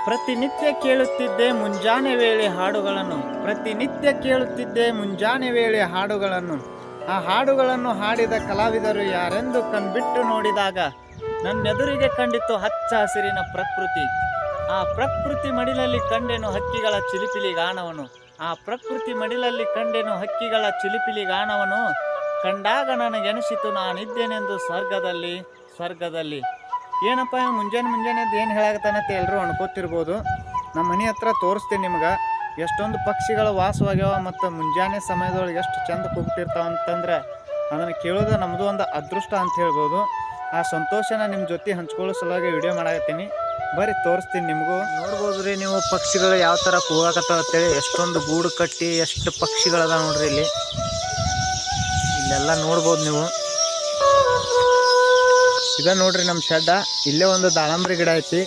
ಪ್ರತಿನಿತ್ಯ ಕೇಳುತ್ತಿದ್ದೆ ಮುಂಜಾನೆ ವೇಳೆ ಹಾಡುಗಳನ್ನು, ಪ್ರತಿನಿತ್ಯ ಕೇಳುತ್ತಿದ್ದೆ ಮುಂಜಾನೆ ವೇಳೆ ಹಾಡುಗಳನ್ನು. ಆ ಹಾಡುಗಳನ್ನು ಹಾಡಿದ ಕಲಾವಿದರು ಯಾರೆಂದು ಕಣ್ಬಿಟ್ಟು ನೋಡಿದಾಗ ನನ್ನೆದುರಿಗೆ ಕಂಡಿತು ಹಚ್ಚ ಹಸಿರಿನ ಪ್ರಕೃತಿ. ಆ ಪ್ರಕೃತಿ ಮಡಿಲಲ್ಲಿ ಕಂಡೆನು ಹಕ್ಕಿಗಳ ಚಿಲಿಪಿಲಿ ಗಾನವನು. ಆ ಪ್ರಕೃತಿ ಮಡಿಲಲ್ಲಿ ಕಂಡೆನು ಹಕ್ಕಿಗಳ ಚಿಲಿಪಿಲಿ ಗಾನವನು. ಕಂಡಾಗ ನನಗೆನಿಸಿತು ನಾನಿದ್ದೇನೆಂದು ಸ್ವರ್ಗದಲ್ಲಿ ಸ್ವರ್ಗದಲ್ಲಿ. ಏನಪ್ಪ ಮುಂಜಾನೆ ಏನು ಹೇಳಾಕತ್ತಾನಂತ ಎಲ್ಲರೂ ಅನ್ಕೋತಿರ್ಬೋದು. ನಮ್ಮ ಮನೆ ಹತ್ರ ತೋರಿಸ್ತೀನಿ ನಿಮ್ಗೆ ಎಷ್ಟೊಂದು ಪಕ್ಷಿಗಳ ವಾಸವಾಗ್ಯಾವ ಮತ್ತು ಮುಂಜಾನೆ ಸಮಯದೊಳಗೆ ಎಷ್ಟು ಚಂದ ಕೂಗ್ತಿರ್ತಾವ ಅಂತಂದ್ರೆ ಅದನ್ನು ಕೇಳೋದು ನಮ್ಮದು ಒಂದು ಅದೃಷ್ಟ ಅಂತ ಹೇಳ್ಬೋದು. ಆ ಸಂತೋಷನ ನಿಮ್ಮ ಜೊತೆ ಹಂಚ್ಕೊಳ್ಳೋ ಸಲುವಾಗಿ ವಿಡಿಯೋ ಮಾಡಾಕತ್ತೀನಿ. ಬರ್ರಿ ತೋರಿಸ್ತೀನಿ ನಿಮಗೂ. ನೋಡ್ಬೋದು ರೀ ನೀವು ಪಕ್ಷಿಗಳು ಯಾವ ಥರ ಕೂಗಾಕತ್ತಾವ ಅಂತೇಳಿ. ಎಷ್ಟೊಂದು ಗೂಡು ಕಟ್ಟಿ ಎಷ್ಟು ಪಕ್ಷಿಗಳದ ನೋಡ್ರಿ ಇಲ್ಲೆಲ್ಲ ನೋಡ್ಬೋದು ನೀವು. ಇದ ನೋಡ್ರಿ ನಮ್ಮ ಶೆಡ್ಡ. ಇಲ್ಲೇ ಒಂದು ದಾಳಂಬ್ರಿ ಗಿಡ ಐತಿ.